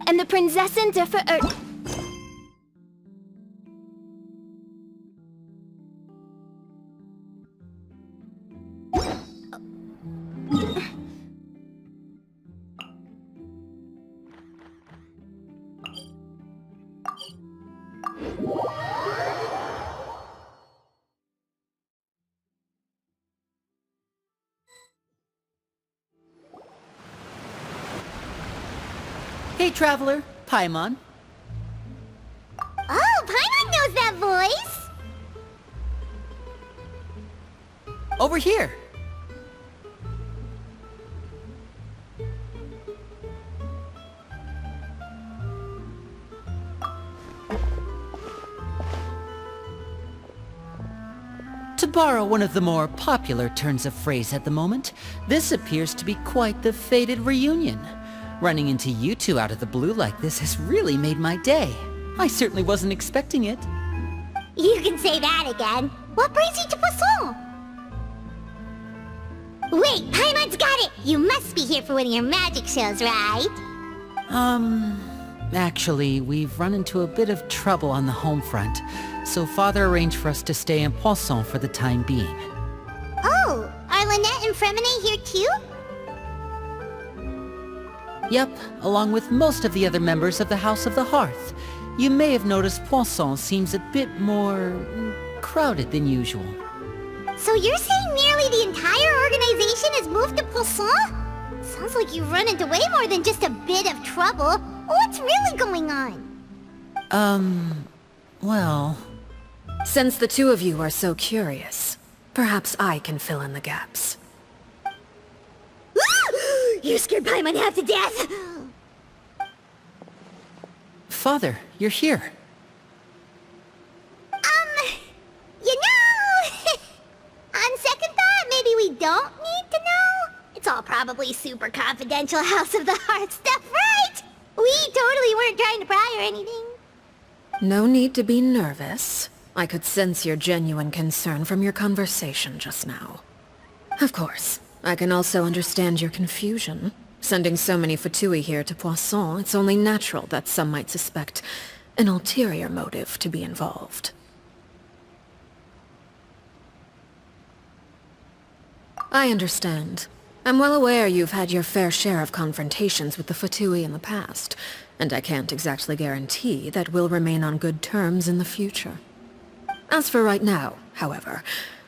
and the Prinzessin dürfen Hey, Traveler. Paimon. Oh, Paimon knows that voice! Over here. To borrow one of the more popular turns of phrase at the moment, this appears to be quite the fated reunion. Running into you two out of the blue like this has really made my day. I certainly wasn't expecting it. You can say that again. What brings you to Poisson? Wait, Paimon's got it! You must be here for one of your magic shows, right? Actually, we've run into a bit of trouble on the home front, so Father arranged for us to stay in Poisson for the time being. Oh, are Lynette and Fremine here too? Yep, along with most of the other members of the House of the Hearth. You may have noticed Poisson seems a bit more crowded than usual. So you're saying nearly the entire organization has moved to Poisson? Sounds like you've run into way more than just a bit of trouble. What's really going on? Well... Since the two of you are so curious, perhaps I can fill in the gaps. You scared Paimon half to death! Father, you're here. You know... on second thought, maybe we don't need to know? It's all probably super confidential House of the Heart stuff, right? We totally weren't trying to pry or anything. No need to be nervous. I could sense your genuine concern from your conversation just now. Of course, I can also understand your confusion. Sending so many Fatui here to Poisson, it's only natural that some might suspect an ulterior motive to be involved. I understand. I'm well aware you've had your fair share of confrontations with the Fatui in the past, and I can't exactly guarantee that we'll remain on good terms in the future. As for right now, however,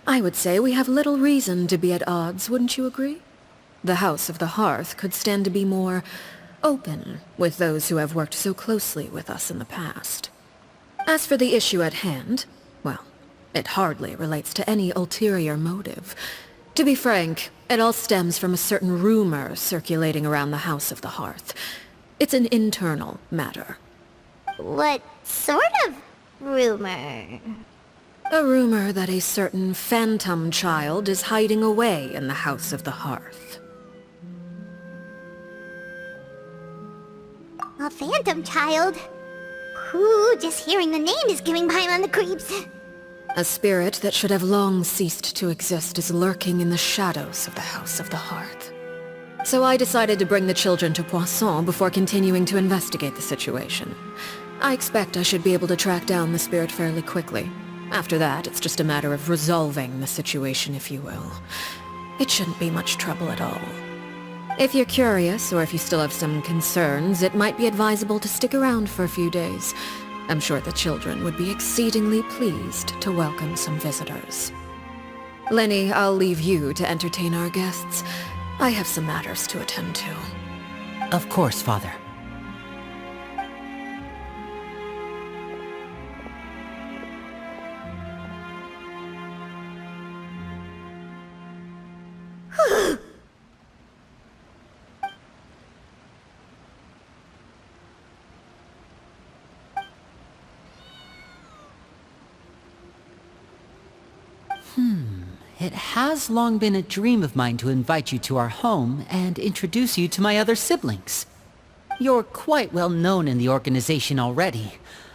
I would say we have little reason to be at odds, wouldn't you agree? The House of the Hearth could stand to be more open with those who have worked so closely with us in the past. As for the issue at hand, well, it hardly relates to any ulterior motive. To be frank, it all stems from a certain rumor circulating around the House of the Hearth. It's an internal matter. What sort of rumor? A rumor that a certain phantom child is hiding away in the House of the Hearth. A phantom child? Ooh, just hearing the name is giving Paimon the creeps. A spirit that should have long ceased to exist is lurking in the shadows of the House of the Hearth. So I decided to bring the children to Poisson before continuing to investigate the situation. I expect I should be able to track down the spirit fairly quickly. After that, it's just a matter of resolving the situation, if you will. It shouldn't be much trouble at all. If you're curious, or if you still have some concerns, it might be advisable to stick around for a few days. I'm sure the children would be exceedingly pleased to welcome some visitors. Lenny, I'll leave you to entertain our guests. I have some matters to attend to. Of course, Father. It has long been a dream of mine to invite you to our home and introduce you to my other siblings. You're quite well known in the organization already.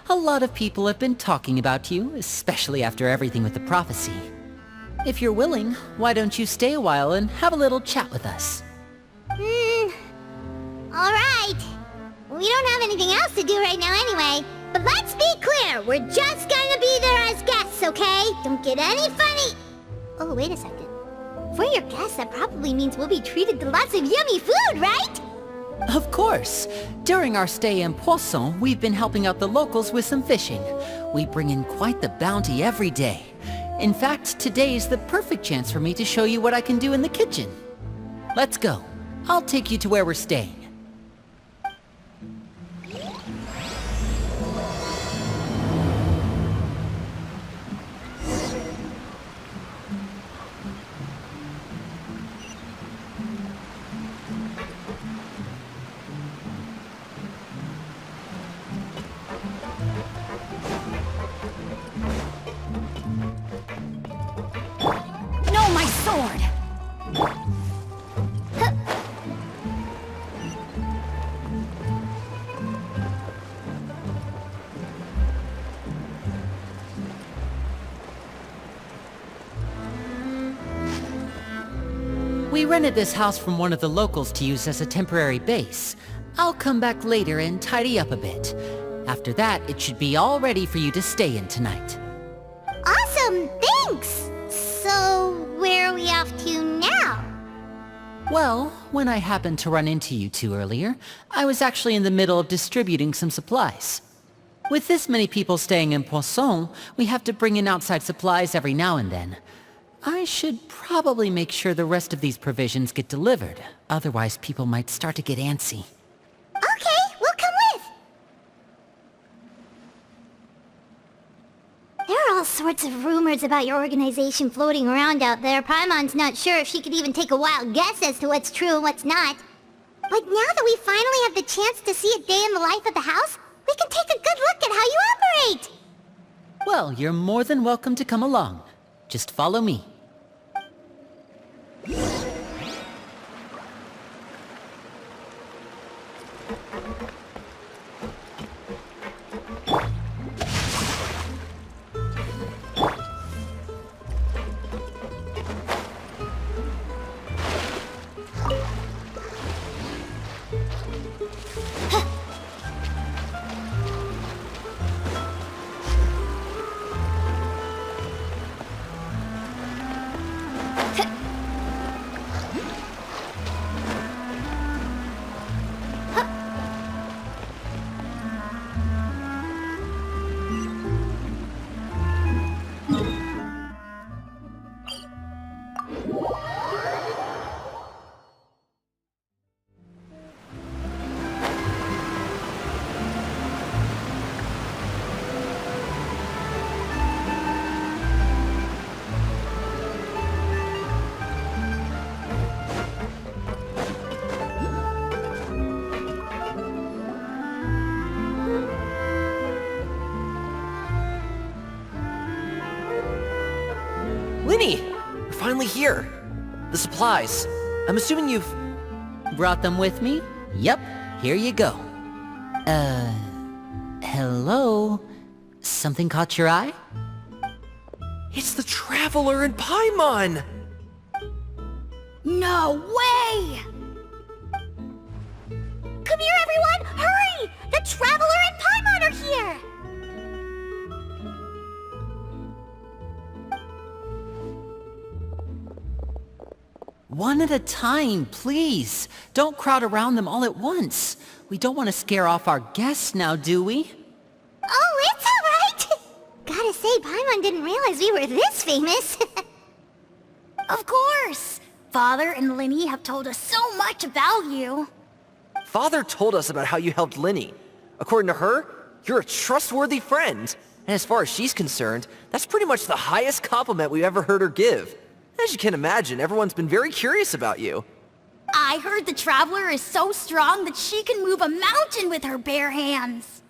A lot of people have been talking about you, especially after everything with the prophecy. If you're willing, why don't you stay a while and have a little chat with us? Alright. We don't have anything else to do right now anyway. But let's be clear, we're just gonna be there as guests, okay? Don't get any funny... Oh, wait a second. For your guests, that probably means we'll be treated to lots of yummy food, right? Of course. During our stay in Poisson, we've been helping out the locals with some fishing. We bring in quite the bounty every day. In fact, today's the perfect chance for me to show you what I can do in the kitchen. Let's go. I'll take you to where we're staying. No, my sword! We rented this house from one of the locals to use as a temporary base. I'll come back later and tidy up a bit. After that, it should be all ready for you to stay in tonight. Awesome, thanks! So, where are we off to now? Well, when I happened to run into you two earlier, I was actually in the middle of distributing some supplies. With this many people staying in Poisson, we have to bring in outside supplies every now and then. I should probably make sure the rest of these provisions get delivered, otherwise people might start to get antsy. Okay, we'll come with! There are all sorts of rumors about your organization floating around out there. Paimon's not sure if she could even take a wild guess as to what's true and what's not. But now that we finally have the chance to see a day in the life of the house, we can take a good look at how you operate! Well, you're more than welcome to come along. Just follow me. Linny! We're finally here! The supplies. I'm assuming you've... Brought them with me? Yep, here you go. Hello? Something caught your eye? It's the Traveler and Paimon! No way! Come here, everyone! Hurry! The Traveler and Paimon are here! One at a time, please. Don't crowd around them all at once. We don't want to scare off our guests now, do we? Oh, it's alright! Gotta say, Paimon didn't realize we were this famous. Of course! Father and Linny have told us so much about you. Father told us about how you helped Linny. According to her, you're a trustworthy friend. And as far as she's concerned, that's pretty much the highest compliment we've ever heard her give. As you can imagine, everyone's been very curious about you. I heard the Traveler is so strong that she can move a mountain with her bare hands.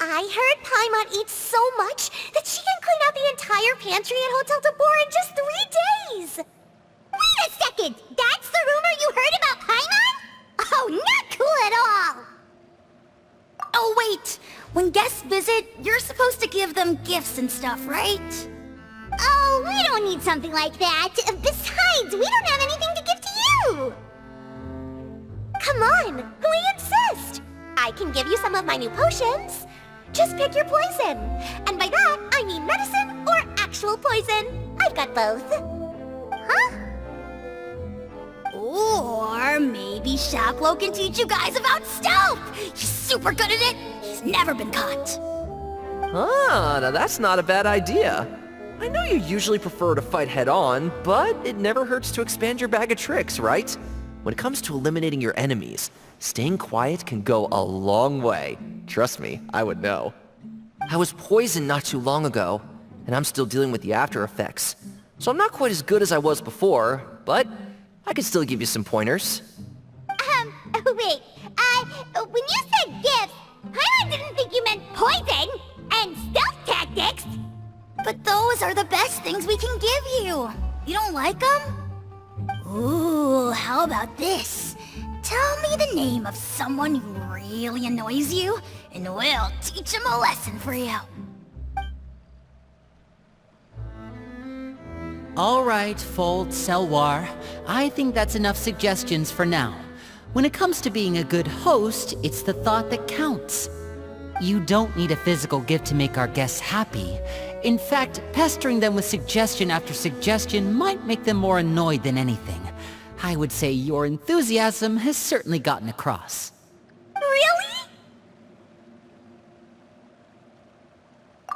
I heard Paimon eats so much that she can clean out the entire pantry at Hotel de Boer in just 3 days. Wait a second! That's the rumor you heard about Paimon? Oh, not cool at all! Oh, wait. When guests visit, you're supposed to give them gifts and stuff, right? Oh, we don't need something like that. Besides, we don't have anything to give to you! Come on, we insist! I I can give you some of my new potions. Just pick your poison. And by that, I mean medicine or actual poison. I've got both. Huh? Or maybe Shaplo can teach you guys about stealth. He's super good at it. He's never been caught. Ah, now that's not a bad idea. I know you usually prefer to fight head-on, but it never hurts to expand your bag of tricks, right? When it comes to eliminating your enemies, staying quiet can go a long way. Trust me, I would know. I was poisoned not too long ago, and I'm still dealing with the after effects. So I'm not quite as good as I was before, but I can still give you some pointers. Wait, when you said gifts, I didn't think you meant poison and stealth tactics. But those are the best things we can give you. You don't like them? Ooh, how about this? Tell me the name of someone who really annoys you, and we'll teach him a lesson for you. All right, Fold, Selwar. I think that's enough suggestions for now. When it comes to being a good host, it's the thought that counts. You don't need a physical gift to make our guests happy. In fact, pestering them with suggestion after suggestion might make them more annoyed than anything. I would say your enthusiasm has certainly gotten across. Really?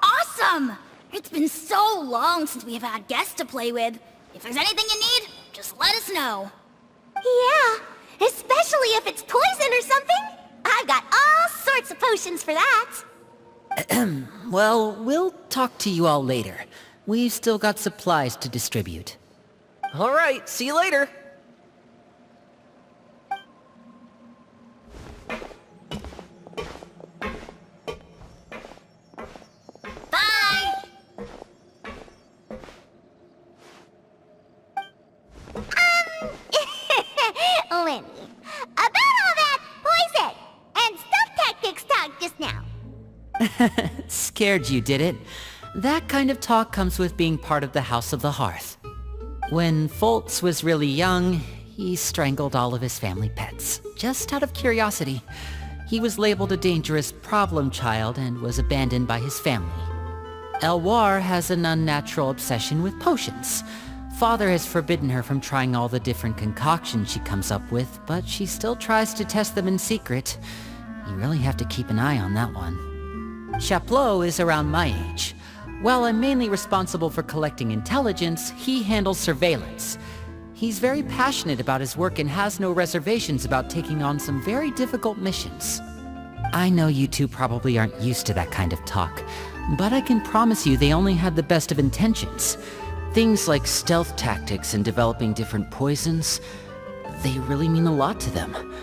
Awesome! It's been so long since we have had guests to play with. If there's anything you need, just let us know. Yeah, especially if it's poison or something. I've got all sorts of potions for that. Well, we'll talk to you all later. We've still got supplies to distribute. All right, see you later. Bye! Lenny, about all that poison and stealth tactics talk just now. Scared you, did it? That kind of talk comes with being part of the House of the Hearth. When Foltz was really young, he strangled all of his family pets, just out of curiosity. He was labeled a dangerous problem child and was abandoned by his family. Elwar has an unnatural obsession with potions. Father has forbidden her from trying all the different concoctions she comes up with, but she still tries to test them in secret. You really have to keep an eye on that one. Chaplot is around my age. While I'm mainly responsible for collecting intelligence, he handles surveillance. He's very passionate about his work and has no reservations about taking on some very difficult missions. I know you two probably aren't used to that kind of talk, but I can promise you they only had the best of intentions. Things like stealth tactics and developing different poisons, they really mean a lot to them.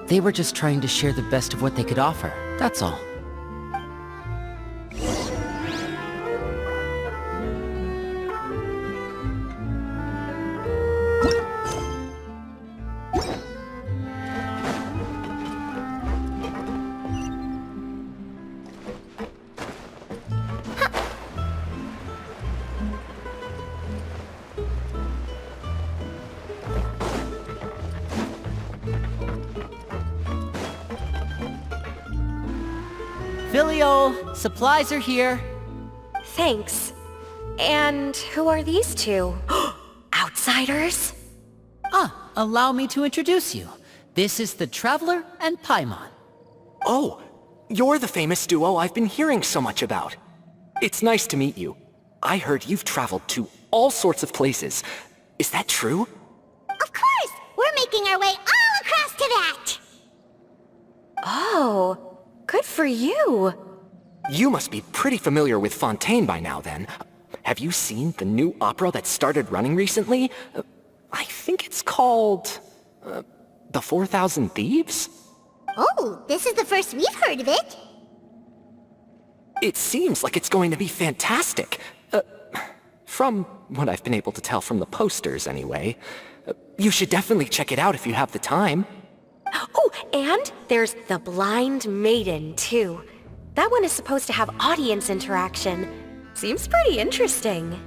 They were just trying to share the best of what they could offer, that's all. Filio, supplies are here. Thanks. And who are these two? Outsiders? Allow me to introduce you. This is the Traveler and Paimon. Oh, you're the famous duo I've been hearing so much about. It's nice to meet you. I heard you've traveled to all sorts of places. Is that true? Of course! We're making our way all across to that! Oh, good for you. You must be pretty familiar with Fontaine by now, then. Have you seen the new opera that started running recently? I think it's called... The 4,000 Thieves? Oh, this is the first we've heard of it. It seems like it's going to be fantastic. From what I've been able to tell from the posters, anyway. You should definitely check it out if you have the time. Oh, and there's The Blind Maiden, too. That one is supposed to have audience interaction. Seems pretty interesting.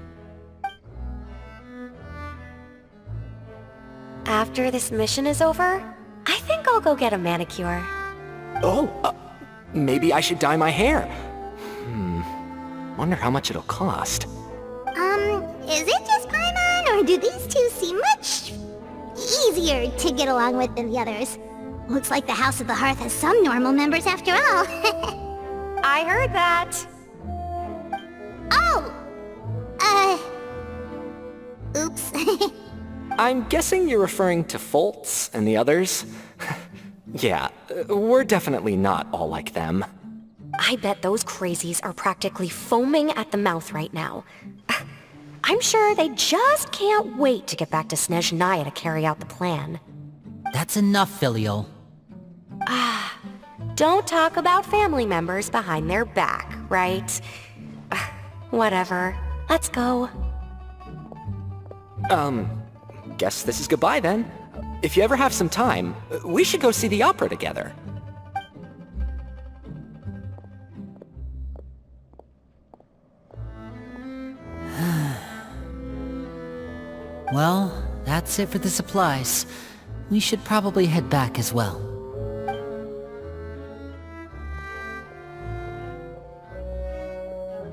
After this mission is over, I think I'll go get a manicure. Oh, maybe I should dye my hair. Wonder how much it'll cost. Is it just Paimon, or do these two seem much easier to get along with than the others? Looks like the House of the Hearth has some normal members after all. I heard that. Oh! Oops. I'm guessing you're referring to Foltz and the others? Yeah, we're definitely not all like them. I bet those crazies are practically foaming at the mouth right now. I'm sure they just can't wait to get back to Snezhnaya to carry out the plan. That's enough, Filial. Don't talk about family members behind their back, right? Whatever. Let's go. Guess this is goodbye then. If you ever have some time, we should go see the opera together. Well, that's it for the supplies. We should probably head back as well.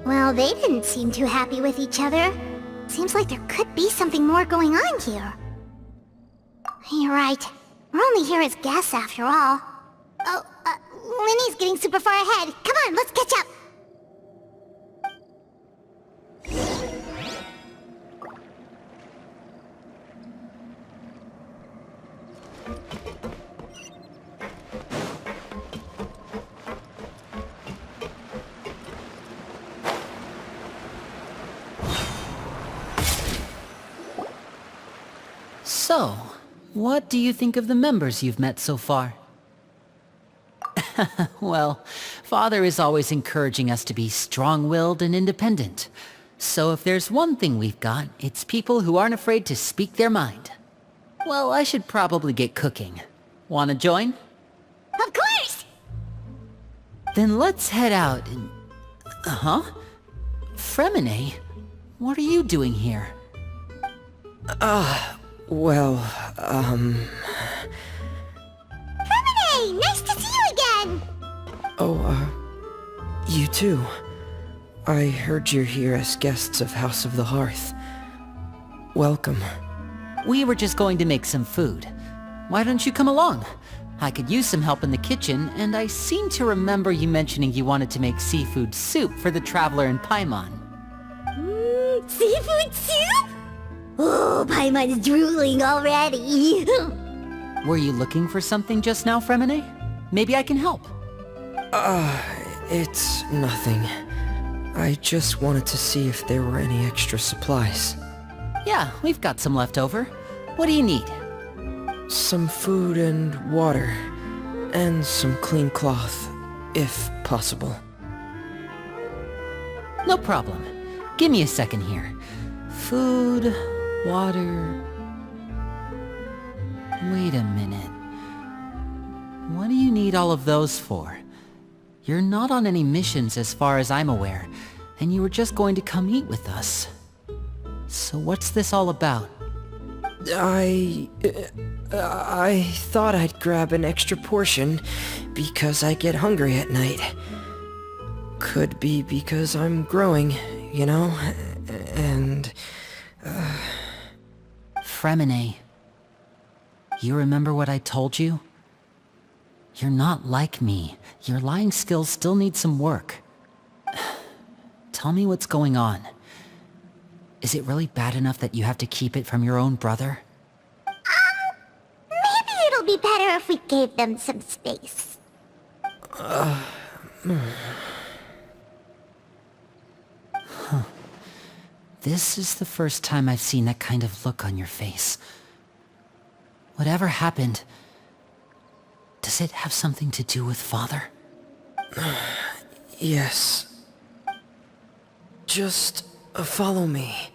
Well, they didn't seem too happy with each other. Seems like there could be something more going on here. You're right. We're only here as guests after all. Oh, Linny's getting super far ahead. Come on, let's catch up. So, what do you think of the members you've met so far? Well, Father is always encouraging us to be strong-willed and independent. So if there's one thing we've got, it's people who aren't afraid to speak their mind. Well, I should probably get cooking. Wanna join? Of course! Then let's head out and... Huh? Fremine? What are you doing here? Well, Fremine! Nice to see you again! you too. I heard you're here as guests of House of the Hearth. Welcome. We were just going to make some food. Why don't you come along? I could use some help in the kitchen, and I seem to remember you mentioning you wanted to make seafood soup for the Traveler in Paimon. Seafood soup? Oh, Paimon's drooling already. Were you looking for something just now, Fremine? Maybe I can help. It's nothing. I just wanted to see if there were any extra supplies. Yeah, we've got some left over. What do you need? Some food and water. And some clean cloth, if possible. No problem. Give me a second here. Food, water... Wait a minute. What do you need all of those for? You're not on any missions as far as I'm aware, and you were just going to come eat with us. So what's this all about? I thought I'd grab an extra portion because I get hungry at night. Could be because I'm growing, you know, and... Fremine, you remember what I told you? You're not like me. Your lying skills still need some work. Tell me what's going on. Is it really bad enough that you have to keep it from your own brother? Maybe it'll be better if we gave them some space. This is the first time I've seen that kind of look on your face. Whatever happened, does it have something to do with Father? Yes. Just follow me.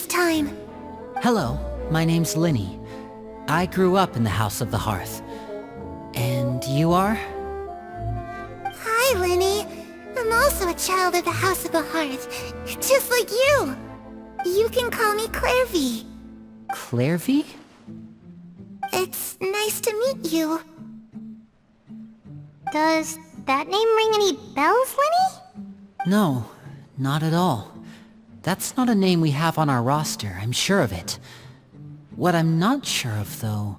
this time. Hello, my name's Linny. I grew up in the House of the Hearth. And you are? Hi, Linny. I'm also a child of the House of the Hearth, just like you. You can call me Clairvy. Clairvy? It's nice to meet you. Does that name ring any bells, Linny? No, not at all. That's not a name we have on our roster, I'm sure of it. What I'm not sure of, though,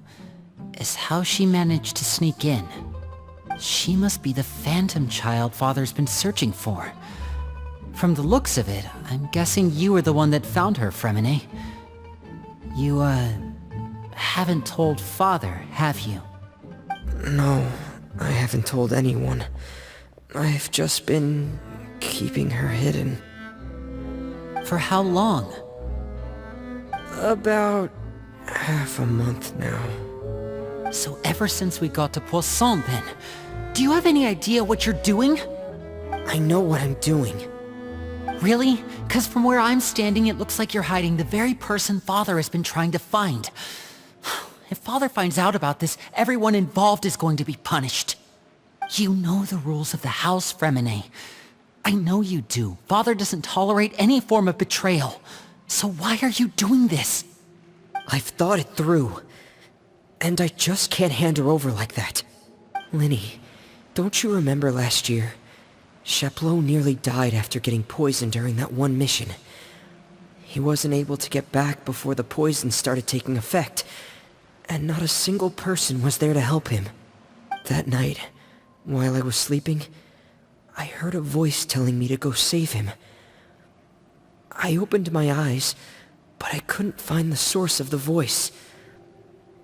is how she managed to sneak in. She must be the phantom child Father's been searching for. From the looks of it, I'm guessing you were the one that found her, Fremine. You, haven't told Father, have you? No, I haven't told anyone. I've just been keeping her hidden. For how long? About half a month now. So ever since we got to Poisson, then. Do you have any idea what you're doing? I know what I'm doing. Really? 'Cause from where I'm standing, it looks like you're hiding the very person Father has been trying to find. If Father finds out about this, everyone involved is going to be punished. You know the rules of the house, Fremine. I know you do. Father doesn't tolerate any form of betrayal. So why are you doing this? I've thought it through. And I just can't hand her over like that. Linny, don't you remember last year? Sheplo nearly died after getting poisoned during that one mission. He wasn't able to get back before the poison started taking effect, and not a single person was there to help him. That night, while I was sleeping, I heard a voice telling me to go save him. I opened my eyes, but I couldn't find the source of the voice.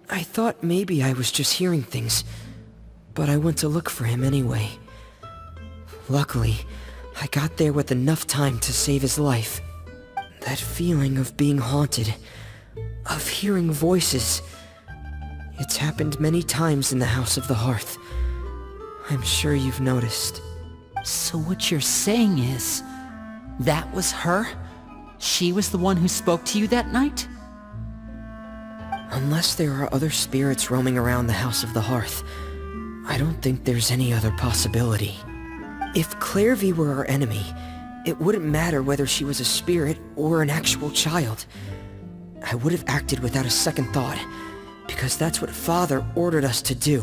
I thought maybe I was just hearing things, but I went to look for him anyway. Luckily, I got there with enough time to save his life. That feeling of being haunted, of hearing voices, it's happened many times in the House of the Hearth. I'm sure you've noticed. So what you're saying is, that was her? She was the one who spoke to you that night? Unless there are other spirits roaming around the House of the Hearth, I don't think there's any other possibility. If Clairvy were our enemy, it wouldn't matter whether she was a spirit or an actual child. I would have acted without a second thought, because that's what Father ordered us to do.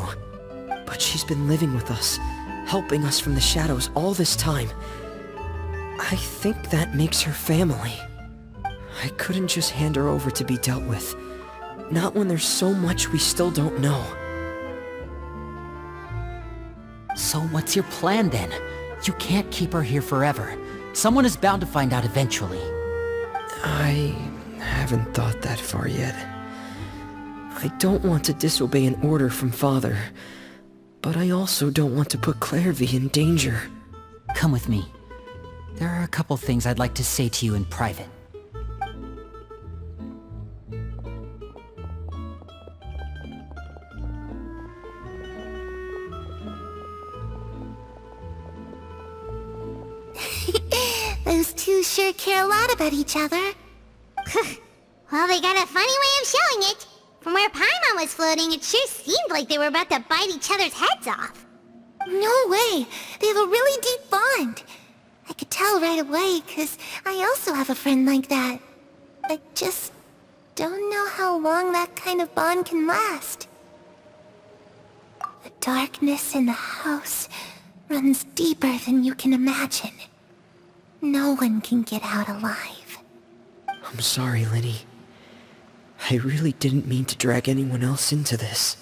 But she's been living with us, helping us from the shadows all this time. I think that makes her family. I couldn't just hand her over to be dealt with. Not when there's so much we still don't know. So what's your plan then? You can't keep her here forever. Someone is bound to find out eventually. I haven't thought that far yet. I don't want to disobey an order from Father, but I also don't want to put Clairvy in danger. Come with me. There are a couple things I'd like to say to you in private. Those two sure care a lot about each other. Well, they got a funny way of showing it. From where Paimon was floating, it sure seemed like they were about to bite each other's heads off. No way! They have a really deep bond. I could tell right away, 'cause I also have a friend like that. I just don't know how long that kind of bond can last. The darkness in the house runs deeper than you can imagine. No one can get out alive. I'm sorry, Linny. I really didn't mean to drag anyone else into this.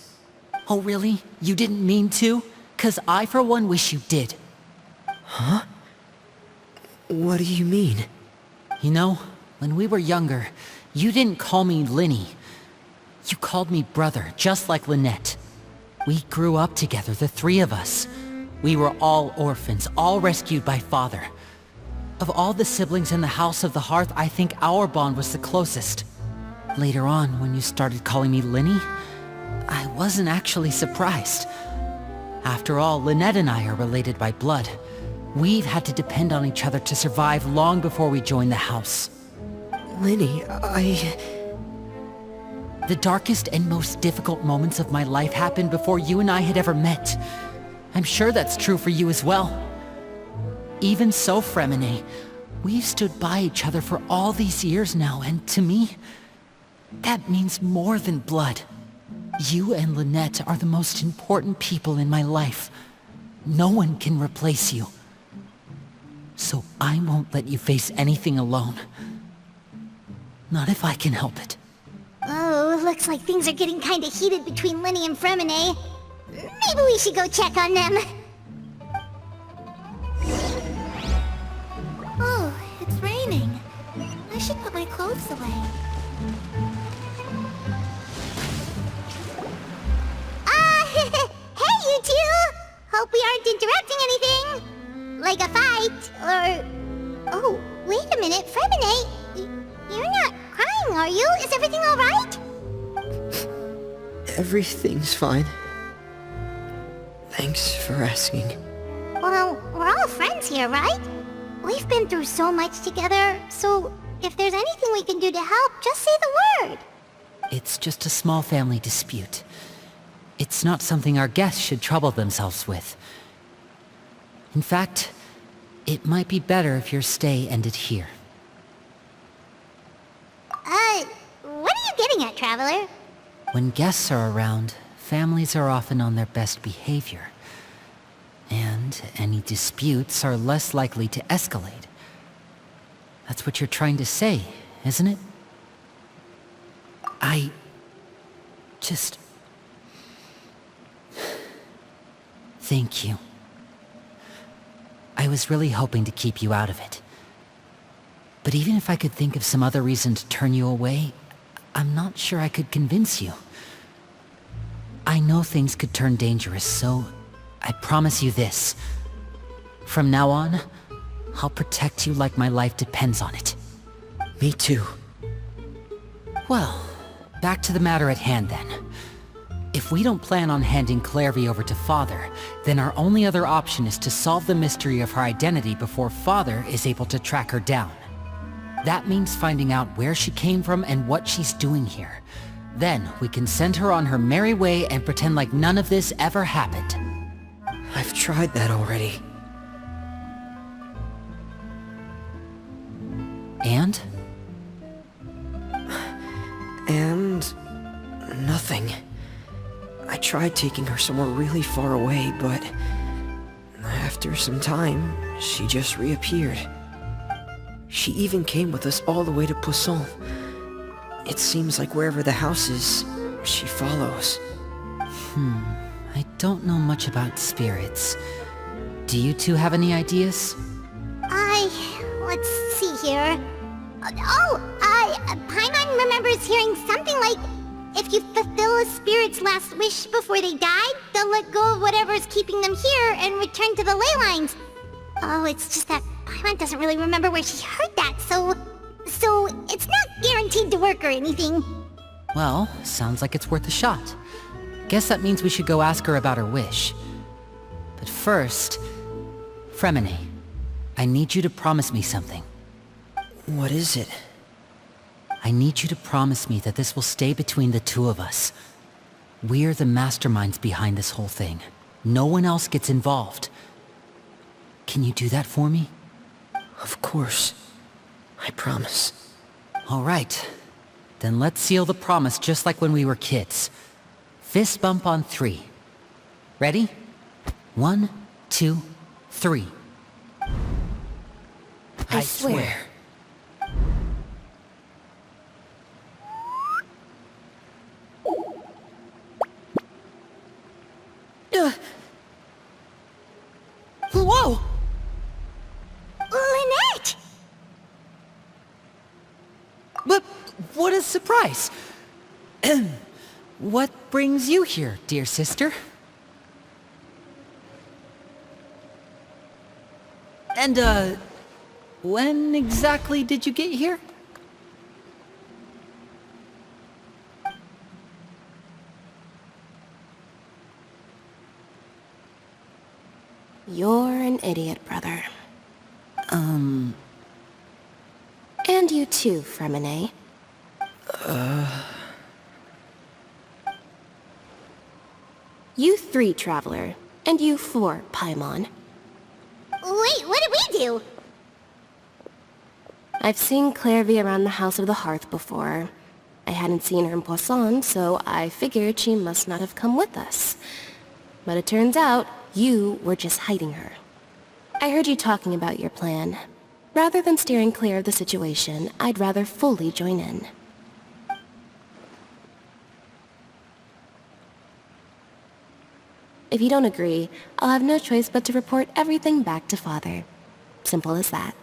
Oh really? You didn't mean to? 'Cause I for one wish you did. Huh? What do you mean? You know, when we were younger, you didn't call me Linny. You called me brother, just like Lynette. We grew up together, the three of us. We were all orphans, all rescued by Father. Of all the siblings in the House of the Hearth, I think our bond was the closest. Later on, when you started calling me Linny, I wasn't actually surprised. After all, Lynette and I are related by blood. We've had to depend on each other to survive long before we joined the house. Linny, The darkest and most difficult moments of my life happened before you and I had ever met. I'm sure that's true for you as well. Even so, Fremine, we've stood by each other for all these years now, and to me, that means more than blood. You and Lynette are the most important people in my life. No one can replace you. So I won't let you face anything alone. Not if I can help it. Oh, looks like things are getting kinda heated between Linny and Fremine. Maybe we should go check on them. Oh, it's raining. I should put my clothes away. Hey you two! Hope we aren't interrupting anything. Like a fight, or... Oh, wait a minute, Fremine. You're not crying, are you? Is everything alright? everything's fine. Thanks for asking. Well, we're all friends here, right? We've been through so much together, so if there's anything we can do to help, just say the word. It's just a small family dispute. It's not something our guests should trouble themselves with. In fact, it might be better if your stay ended here. What are you getting at, Traveler? When guests are around, families are often on their best behavior. And any disputes are less likely to escalate. That's what you're trying to say, isn't it? I... just... Thank you. I was really hoping to keep you out of it. But even if I could think of some other reason to turn you away, I'm not sure I could convince you. I know things could turn dangerous, so I promise you this. From now on, I'll protect you like my life depends on it. Me too. Well, back to the matter at hand then. If we don't plan on handing Clairvy over to Father, then our only other option is to solve the mystery of her identity before Father is able to track her down. That means finding out where she came from and what she's doing here. Then we can send her on her merry way and pretend like none of this ever happened. I've tried that already. And? And... nothing. I tried taking her somewhere really far away, but... after some time, she just reappeared. She even came with us all the way to Poisson. It seems like wherever the house is, she follows. I don't know much about spirits. Do you two have any ideas? Let's see here. Paimon remembers hearing something like, if you fulfill a spirit's last wish before they died, they'll let go of whatever's keeping them here and return to the ley lines. Oh, it's just that Paimon doesn't really remember where she heard that, so it's not guaranteed to work or anything. Well, sounds like it's worth a shot. Guess that means we should go ask her about her wish. But first, Fremine, I need you to promise me something. What is it? I need you to promise me that this will stay between the two of us. We're the masterminds behind this whole thing. No one else gets involved. Can you do that for me? Of course. I promise. All right. Then let's seal the promise just like when we were kids. Fist bump on 3. Ready? 1, 2, 3. I swear. Whoa! Lynette! But what a surprise! What brings you here, dear sister? And, when exactly did you get here? You're an idiot, brother. And you too, Fremine. You 3, Traveler. And you 4, Paimon. Wait, what did we do? I've seen Clairvy around the House of the Hearth before. I hadn't seen her in Poisson, so I figured she must not have come with us. But it turns out, you were just hiding her. I heard you talking about your plan. Rather than steering clear of the situation, I'd rather fully join in. If you don't agree, I'll have no choice but to report everything back to Father. Simple as that.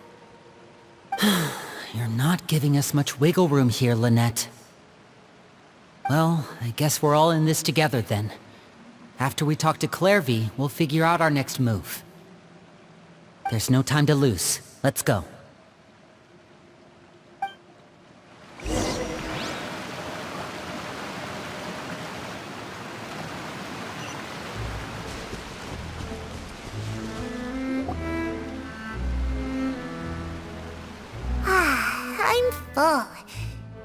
You're not giving us much wiggle room here, Lynette. Well, I guess we're all in this together then. After we talk to Clairvy, we'll figure out our next move. There's no time to lose. Let's go. I'm full.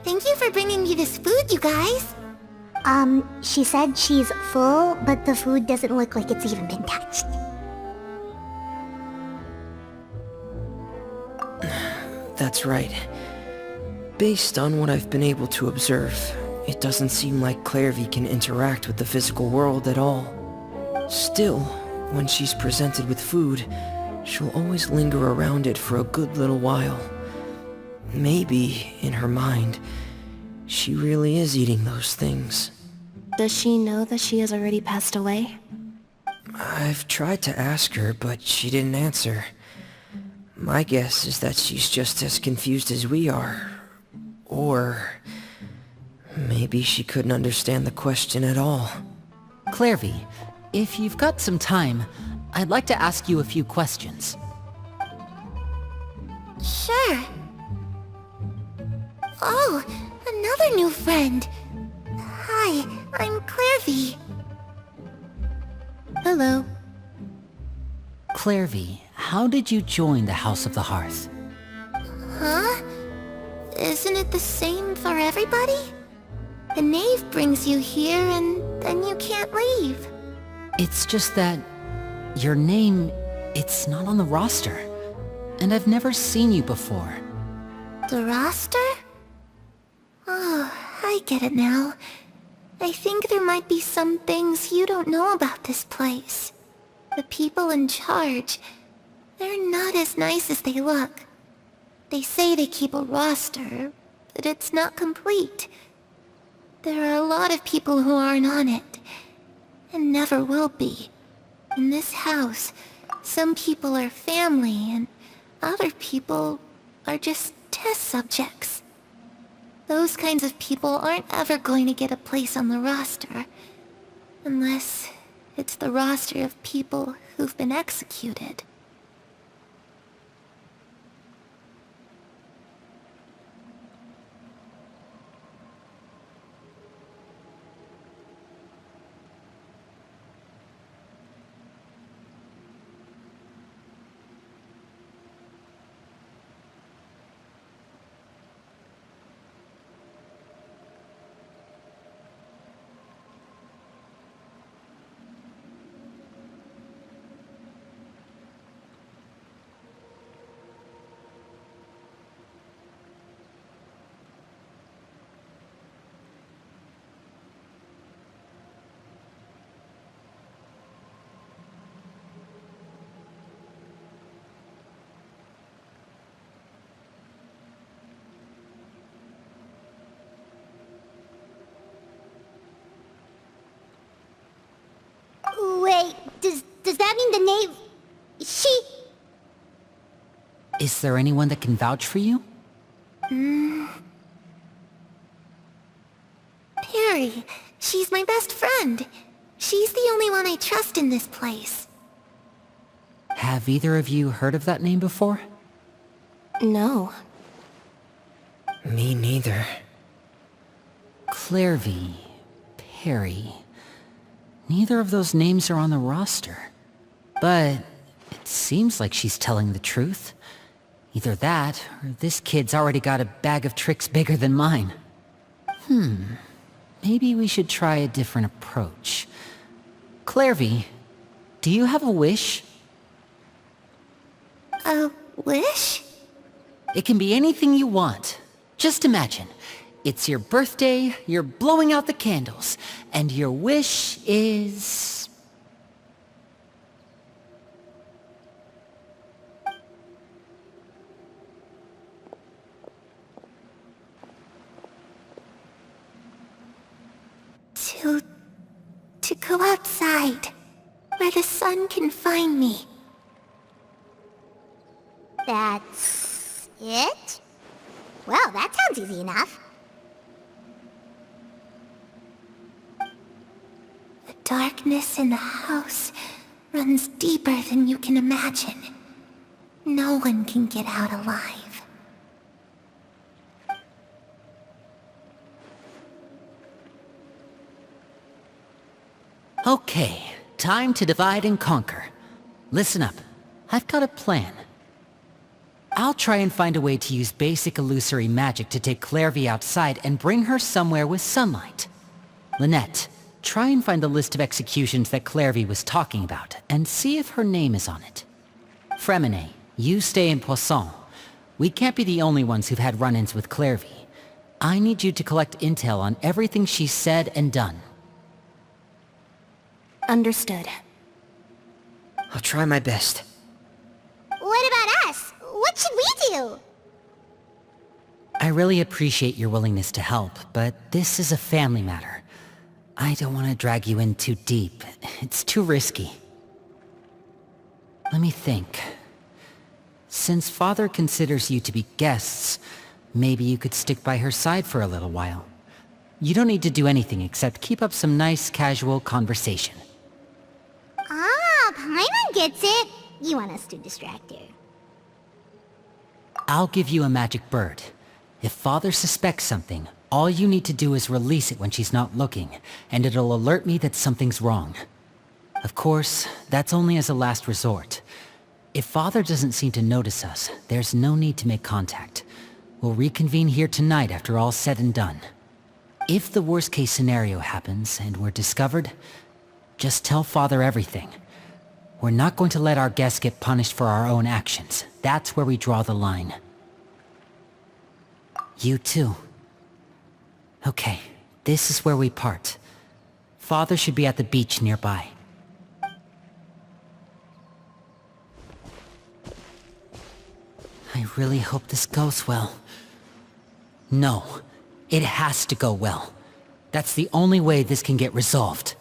Thank you for bringing me this food, you guys. She said she's full, but the food doesn't look like it's even been touched. That's right. Based on what I've been able to observe, it doesn't seem like Clairvy can interact with the physical world at all. Still, when she's presented with food, she'll always linger around it for a good little while. Maybe, in her mind, she really is eating those things. Does she know that she has already passed away? I've tried to ask her, but she didn't answer. My guess is that she's just as confused as we are. Or maybe she couldn't understand the question at all. Clairvy, if you've got some time, I'd like to ask you a few questions. Sure. Oh, another new friend. Hi, I'm Clairvy. Hello. Clairvy, how did you join the House of the Hearth? Huh? Isn't it the same for everybody? The knave brings you here and then you can't leave. It's just that your name, it's not on the roster. And I've never seen you before. The roster? Oh, I get it now. I think there might be some things you don't know about this place. The people in charge, they're not as nice as they look. They say they keep a roster, but it's not complete. There are a lot of people who aren't on it, and never will be. In this house, some people are family, and other people are just test subjects. Those kinds of people aren't ever going to get a place on the roster, unless it's the roster of people who've been executed. Wait, does that mean the knave... She... Is there anyone that can vouch for you? Perry. She's my best friend. She's the only one I trust in this place. Have either of you heard of that name before? No. Me neither. Clairvy, Perry. Neither of those names are on the roster. But it seems like she's telling the truth. Either that, or this kid's already got a bag of tricks bigger than mine. Maybe we should try a different approach. Clairvy, do you have a wish? A wish? It can be anything you want. Just imagine. It's your birthday, you're blowing out the candles, and your wish is... To go outside, where the sun can find me. That's it? Well, that sounds easy enough. The darkness in the house runs deeper than you can imagine. No one can get out alive. Okay, time to divide and conquer. Listen up, I've got a plan. I'll try and find a way to use basic illusory magic to take Clairvy outside and bring her somewhere with sunlight. Lynette, try and find the list of executions that Clairvy was talking about, and see if her name is on it. Fremine, you stay in Poisson. We can't be the only ones who've had run-ins with Clairvy. I need you to collect intel on everything she's said and done. Understood. I'll try my best. What about us? What should we do? I really appreciate your willingness to help, but this is a family matter. I don't want to drag you in too deep. It's too risky. Let me think. Since Father considers you to be guests, maybe you could stick by her side for a little while. You don't need to do anything except keep up some nice, casual conversation. Ah, Paimon gets it. You want us to distract her. I'll give you a magic bird. If Father suspects something, all you need to do is release it when she's not looking, and it'll alert me that something's wrong. Of course, that's only as a last resort. If Father doesn't seem to notice us, there's no need to make contact. We'll reconvene here tonight after all's said and done. If the worst-case scenario happens and we're discovered, just tell Father everything. We're not going to let our guests get punished for our own actions. That's where we draw the line. You too. Okay, this is where we part. Father should be at the beach nearby. I really hope this goes well. No, it has to go well. That's the only way this can get resolved.